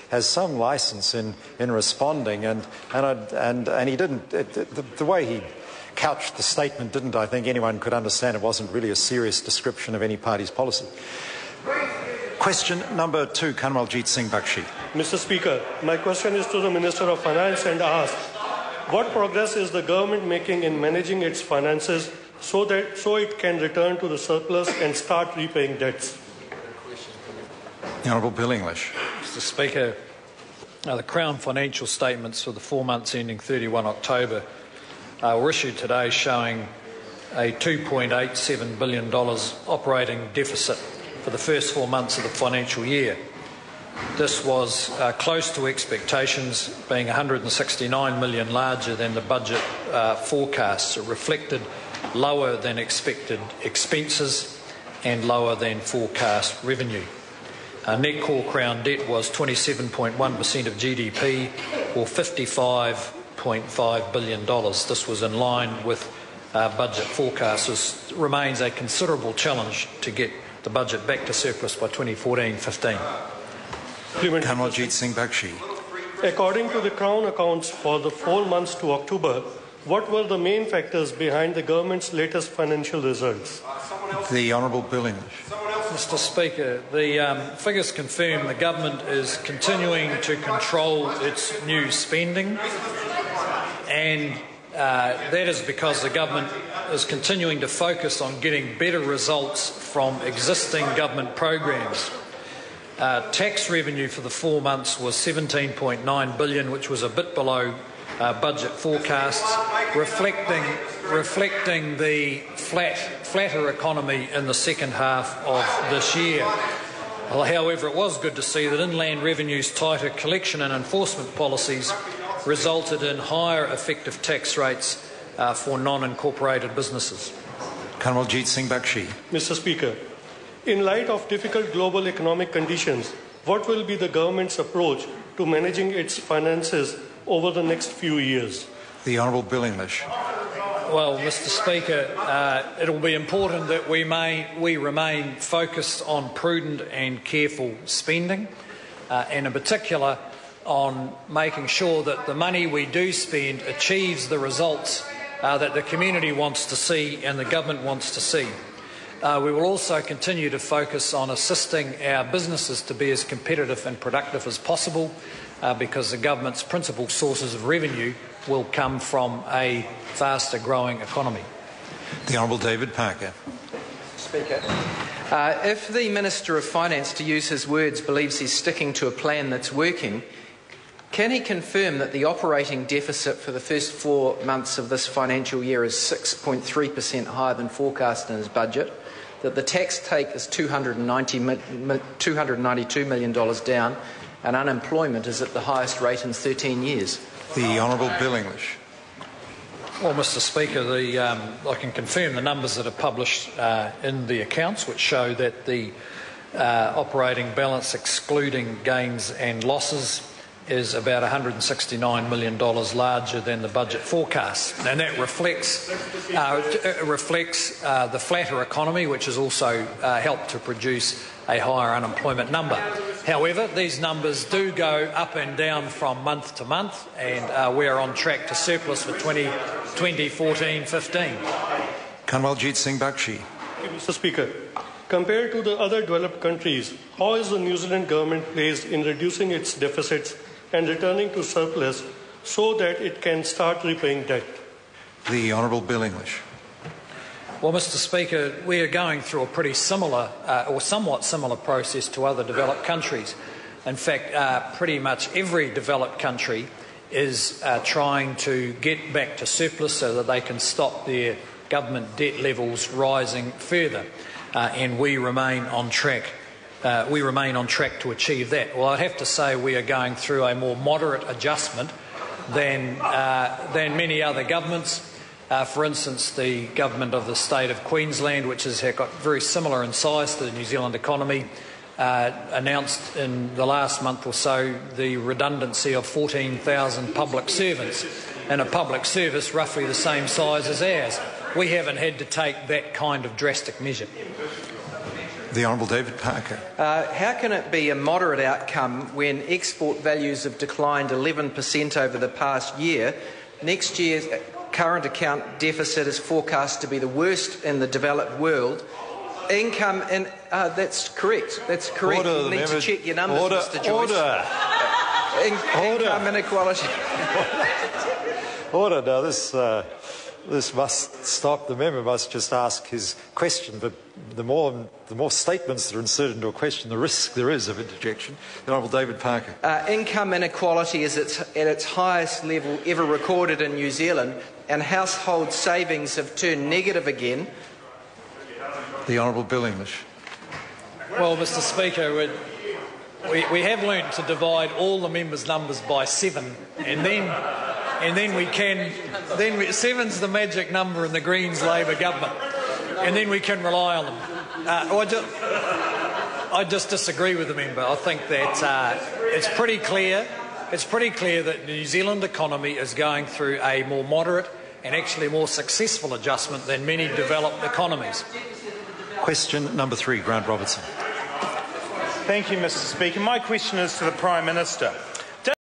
has some license in responding, and he didn't. The way he couched the statement didn't, I think, anyone could understand. It wasn't really a serious description of any party's policy. Question number 2, Kanwaljit Singh Bakshi. Mr. Speaker, my question is to the Minister of Finance and asks, what progress is the government making in managing its finances so it can return to the surplus and start repaying debts? The Honourable Bill English. Mr. Speaker, the Crown financial statements for the 4 months ending 31 October were issued today, showing a $2.87 billion operating deficit for the first 4 months of the financial year. This was close to expectations, being $169 million larger than the budget forecasts. It reflected lower than expected expenses and lower than forecast revenue. Net core Crown debt was 27.1% of GDP, or $55.5 billion. This was in line with budget forecasts. This remains a considerable challenge to get the budget back to surplus by 2014-15. Kanwaljit Singh Bakshi. According to the Crown accounts for the 4 months to October, what were the main factors behind the government's latest financial results? The Honourable Bill English. Mr. Speaker, the figures confirm the government is continuing to control its new spending, and that is because the government is continuing to focus on getting better results from existing government programs. Tax revenue for the 4 months was $17.9 billion, which was a bit below budget forecasts, reflecting the flatter economy in the second half of this year. Well, however, it was good to see that inland revenue's tighter collection and enforcement policies resulted in higher effective tax rates for non-incorporated businesses. Kanwaljit Singh Bakshi. Mr. Speaker, in light of difficult global economic conditions, what will be the government's approach to managing its finances over the next few years? The Honourable Bill English. Well, Mr. Speaker, it will be important that we remain focused on prudent and careful spending, and in particular on making sure that the money we do spend achieves the results that the community wants to see and the government wants to see. We will also continue to focus on assisting our businesses to be as competitive and productive as possible, because the government's principal sources of revenue will come from a faster growing economy. The Honourable David Parker. Speaker, if the Minister of Finance, to use his words, believes he's sticking to a plan that's working, can he confirm that the operating deficit for the first 4 months of this financial year is 6.3% higher than forecast in his budget, that the tax take is $292 million down, and unemployment is at the highest rate in 13 years? The Honourable Bill English. Well, Mr. Speaker, I can confirm the numbers that are published in the accounts, which show that the operating balance, excluding gains and losses, is about $169 million larger than the budget forecast, and that reflects the flatter economy, which has also helped to produce a higher unemployment number. However, these numbers do go up and down from month to month, and we are on track to surplus for 2014-15. Kanwaljit Singh Bakshi. Mr. Speaker, compared to the other developed countries, how is the New Zealand government placed in reducing its deficits and returning to surplus so that it can start repaying debt? The Honourable Bill English. Well, Mr. Speaker, we are going through a pretty similar or somewhat similar process to other developed countries. In fact, pretty much every developed country is trying to get back to surplus so that they can stop their government debt levels rising further, and we remain on track. We remain on track to achieve that. Well, I'd have to say we are going through a more moderate adjustment than many other governments. For instance, the government of the state of Queensland, which has got very similar in size to the New Zealand economy, announced in the last month or so the redundancy of 14,000 public servants in a public service roughly the same size as ours. We haven't had to take that kind of drastic measure. The Honourable David Parker. How can it be a moderate outcome when export values have declined 11% over the past year? Next year's current account deficit is forecast to be the worst in the developed world. Income in... that's correct. That's correct. Order, you need to check your numbers, order, Mr Joyce. Income inequality. Order. Now, this must stop. The member must just ask his question, but the more statements that are inserted into a question, the risk there is of interjection. The Honourable David Parker. Income inequality is at its highest level ever recorded in New Zealand, and household savings have turned negative again. The Honourable Bill English. Well, Mr Speaker, we have learnt to divide all the members' numbers by 7, and then we can... Seven's the magic number in the Greens Labor government, and then we can rely on them. I just disagree with the member. I think that it's pretty clear that the New Zealand economy is going through a more moderate and actually more successful adjustment than many developed economies. Question number 3, Grant Robertson. Thank you, Mr Speaker. My question is to the Prime Minister.